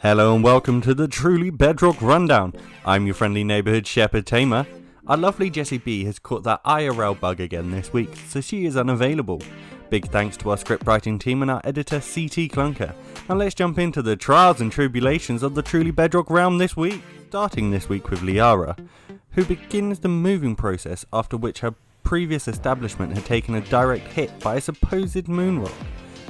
Hello and welcome to the Truly Bedrock Rundown. I'm your friendly neighbourhood shepherd Tamer. Our lovely Jessie B has caught that IRL bug again this week, so she is unavailable. Big thanks to our scriptwriting team and our editor CTClunker. Now let's jump into the trials and tribulations of the Truly Bedrock realm this week. Starting this week with Liara, who begins the moving process after which her previous establishment had taken a direct hit by a supposed moonrock.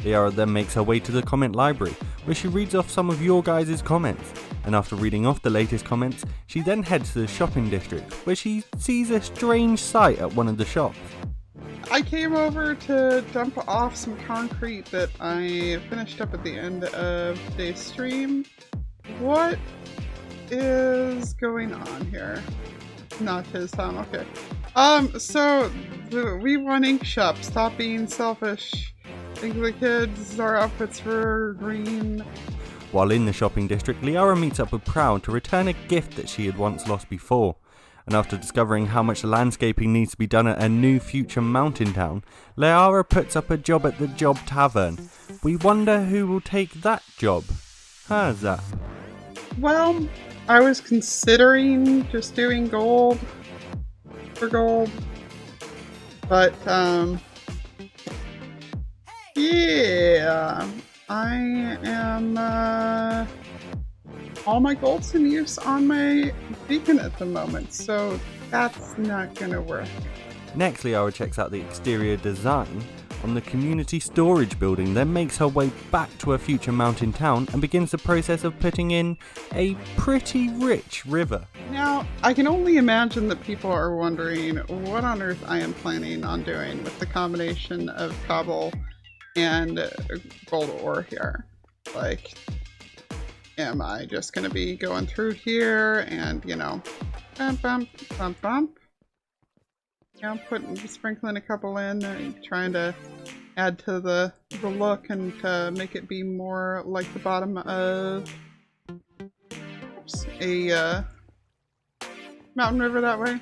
Liara then makes her way to the comment library, where she reads off some of your guys' comments, and after reading off the latest comments, she then heads to the shopping district, where she sees a strange sight at one of the shops. I came over to dump off some concrete that I finished up at the end of today's stream. What is going on here? Not his time, okay. So the We Want Ink shop, stop being selfish. Think of the kids, our outfits were green. While in the shopping district, Liara meets up with Proud to return a gift that she had once lost before. And after discovering how much landscaping needs to be done at a new future mountain town, Liara puts up a job at the Job Tavern. We wonder who will take that job. How's that? Well, I was considering just doing gold for gold, but yeah, I am all my gold's in use on my beacon at the moment, so that's not gonna work. Next, Liara checks out the exterior design on the community storage building, then makes her way back to her future mountain town and begins the process of putting in a pretty rich river. Now, I can only imagine that people are wondering what on earth I am planning on doing with the combination of cobble and gold ore here. Like, am I just gonna be going through here and, you know, bump, bump, bump, bump? You know, sprinkling a couple in, trying to add to the look and to make it be more like the bottom of a mountain river that way.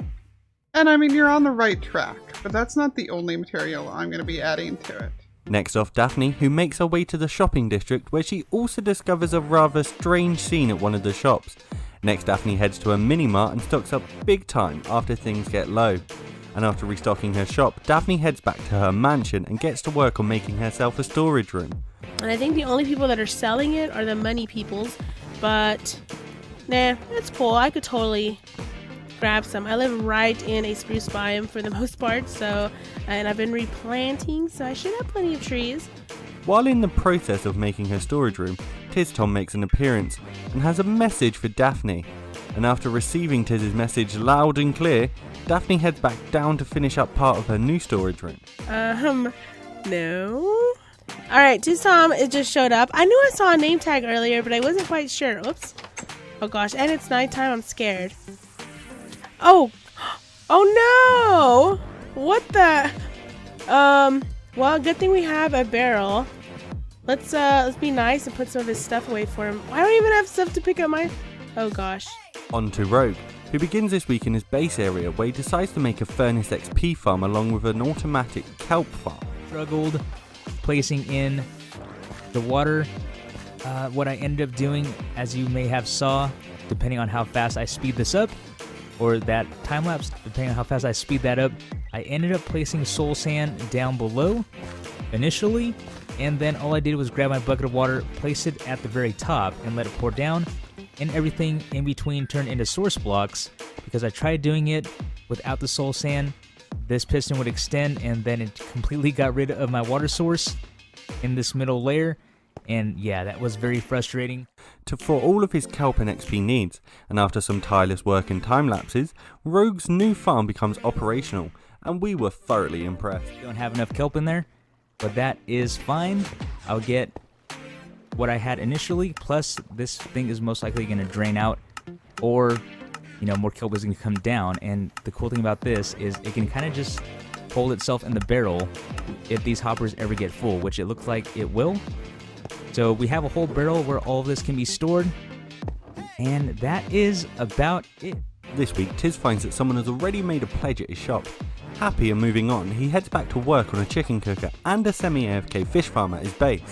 And I mean, you're on the right track, but that's not the only material I'm going to be adding to it. Next off, Daphne, who makes her way to the shopping district, where she also discovers a rather strange scene at one of the shops. Next, Daphne heads to a mini-mart and stocks up big time after things get low. And after restocking her shop, Daphne heads back to her mansion and gets to work on making herself a storage room. And I think the only people that are selling it are the money peoples, but nah, it's cool. I could totally grab some. I live right in a spruce biome for the most part, and I've been replanting, so I should have plenty of trees. While in the process of making her storage room, Tom makes an appearance and has a message for Daphne. And after receiving Tiz's message loud and clear, Daphne heads back down to finish up part of her new storage room. No. Alright, Tom, it just showed up. I knew I saw a name tag earlier, but I wasn't quite sure. Oops. Oh gosh, and it's nighttime, I'm scared. Oh no! What the? Well, good thing we have a barrel. Let's be nice and put some of his stuff away for him. I don't even have stuff to pick up my... Oh gosh. On to Rogue, who begins this week in his base area, where he decides to make a furnace XP farm along with an automatic kelp farm. Struggled placing in the water. What I ended up doing, as you may have saw, depending on how fast I speed this up, or that time lapse, depending on how fast I speed that up, I ended up placing soul sand down below initially, and then all I did was grab my bucket of water, place it at the very top, and let it pour down, and everything in between turned into source blocks. Because I tried doing it without the soul sand, this piston would extend, and then it completely got rid of my water source in this middle layer. And yeah, that was very frustrating. For all of his kelp and XP needs, and after some tireless work and time lapses, Rogue's new farm becomes operational, and we were thoroughly impressed. Don't have enough kelp in there, but that is fine. I'll get what I had initially, plus this thing is most likely going to drain out, or, you know, more kelp is going to come down. And the cool thing about this is it can kind of just hold itself in the barrel if these hoppers ever get full, which it looks like it will. So we have a whole barrel where all of this can be stored, and that is about it. This week, Tiz finds that someone has already made a pledge at his shop. Happy and moving on, he heads back to work on a chicken cooker and a semi-AFK fish farm at his base.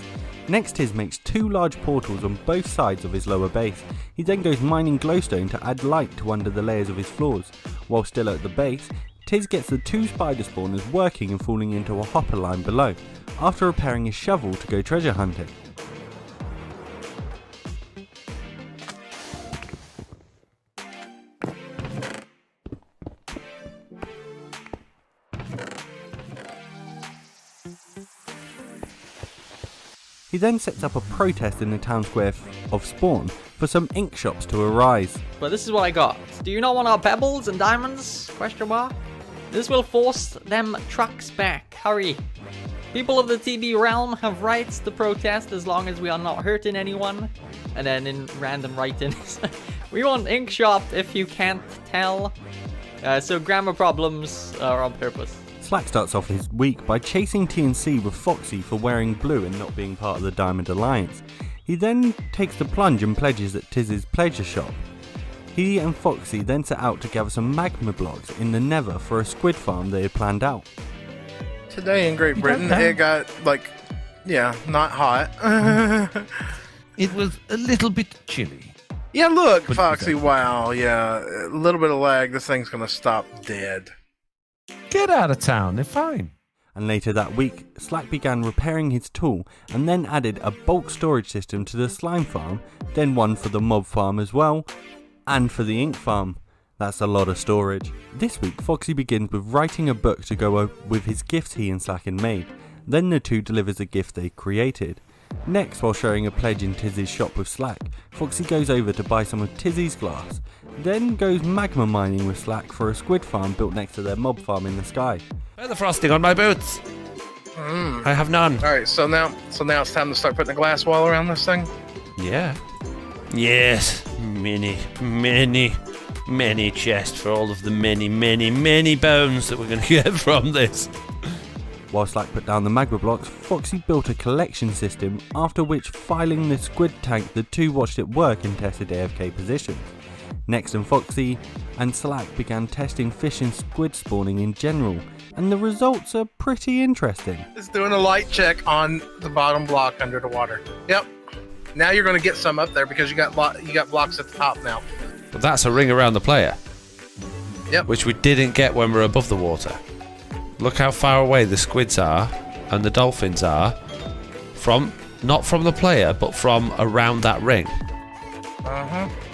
Next, Tiz makes 2 large portals on both sides of his lower base. He then goes mining glowstone to add light to under the layers of his floors. While still at the base, Tiz gets the 2 spider spawners working and falling into a hopper line below, after repairing his shovel to go treasure hunting. He then sets up a protest in the town square of Spawn for some ink shops to arise. But this is what I got. Do you not want our pebbles and diamonds? Question mark. This will force them trucks back. Hurry. People of the TB realm have rights to protest as long as we are not hurting anyone. And then in random write-ins, we want ink shop if you can't tell. So grammar problems are on purpose. Slack starts off his week by chasing TNC with Foxy for wearing blue and not being part of the Diamond Alliance. He then takes the plunge and pledges at Tiz's pleasure shop. He and Foxy then set out to gather some magma blocks in the Nether for a squid farm they had planned out. Today in Great Britain, it got, not hot. It was a little bit chilly. Yeah, look, But- Foxy, wow, yeah, a little bit of lag, this thing's gonna stop dead. Get out of town, they're fine. And later that week, Slack began repairing his tool and then added a bulk storage system to the slime farm, then one for the mob farm as well, and for the ink farm. That's a lot of storage. This week, Foxy begins with writing a book to go with his gifts he and Slack had made. Then the two delivers a gift they created. Next, while sharing a pledge in Tizzy's shop with Slack, Foxy goes over to buy some of Tizzy's glass, then goes magma mining with Slack for a squid farm built next to their mob farm in the sky. Where's the frosting on my boots? I have none. Alright, so now it's time to start putting a glass wall around this thing? Yeah. Yes. Many chests for all of the many bones that we're going to get from this. While Slack put down the magma blocks, Foxy built a collection system, after which, filing the squid tank, the two watched it work and tested AFK positions. Next, Foxy and Slack began testing fish and squid spawning in general, and the results are pretty interesting. It's doing a light check on the bottom block under the water. Yep. Now you're gonna get some up there because you got blocks at the top now. But that's a ring around the player. Yep. Which we didn't get when we're above the water. Look how far away the squids are and the dolphins are from, not from the player, but from around that ring.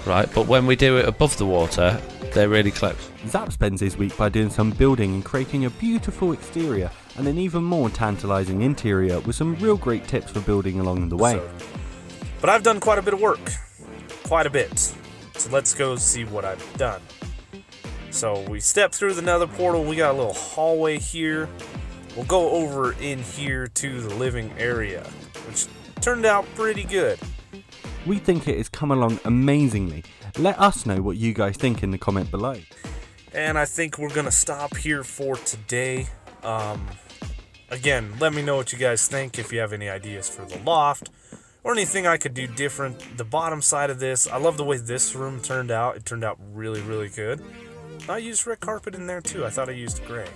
Right, but when we do it above the water, they're really close. Zap spends his week by doing some building and creating a beautiful exterior and an even more tantalising interior with some real great tips for building along the way. But I've done quite a bit of work. Quite a bit. So let's go see what I've done. So we step through the nether portal, we got a little hallway here. We'll go over in here to the living area, which turned out pretty good. We think it has come along amazingly. Let us know what you guys think in the comment below. And I think we're gonna stop here for today. Again, let me know what you guys think, if you have any ideas for the loft or anything I could do different. The bottom side of this, I love the way this room turned out. It turned out really, really good. I used red carpet in there too. I thought I used gray.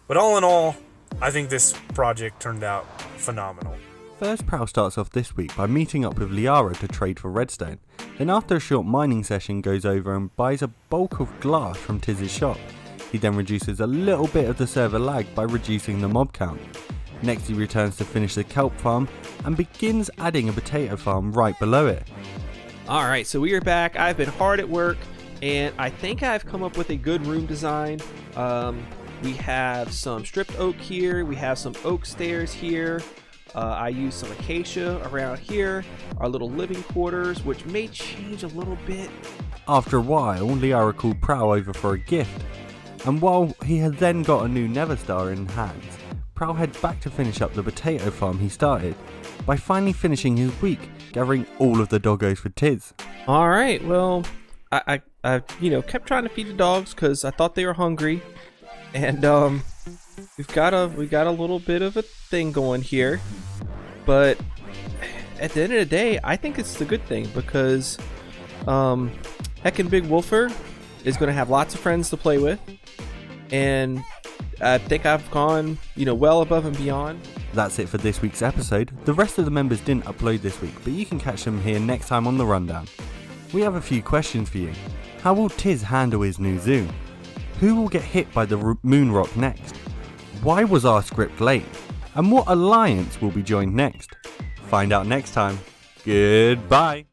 But all in all, I think this project turned out phenomenal. First, Prowl starts off this week by meeting up with Liara to trade for redstone. Then after a short mining session, goes over and buys a bulk of glass from Tiz's shop. He then reduces a little bit of the server lag by reducing the mob count. Next, he returns to finish the kelp farm and begins adding a potato farm right below it. Alright, so we are back. I've been hard at work, and I think I've come up with a good room design. We have some stripped oak here, we have some oak stairs here. I use some acacia around here, our little living quarters, which may change a little bit. After a while, Liara called Prowl over for a gift, and while he had then got a new Nether Star in hands, Prowl heads back to finish up the potato farm he started, by finally finishing his week, gathering all of the doggos for Tiz. Alright, well, I kept trying to feed the dogs because I thought they were hungry, and we've got a little bit of a thing going here, but at the end of the day, I think it's the good thing because Heckin' Big Wolfer is going to have lots of friends to play with, and I think I've gone well above and beyond That's it for this week's episode. The rest of the members didn't upload this week, but you can catch them here next time on the rundown. We have a few questions for you. How will Tiz handle his new zoo? Who will get hit by the moon rock next? Why was our script late? And what alliance will be joined next? Find out next time. Goodbye.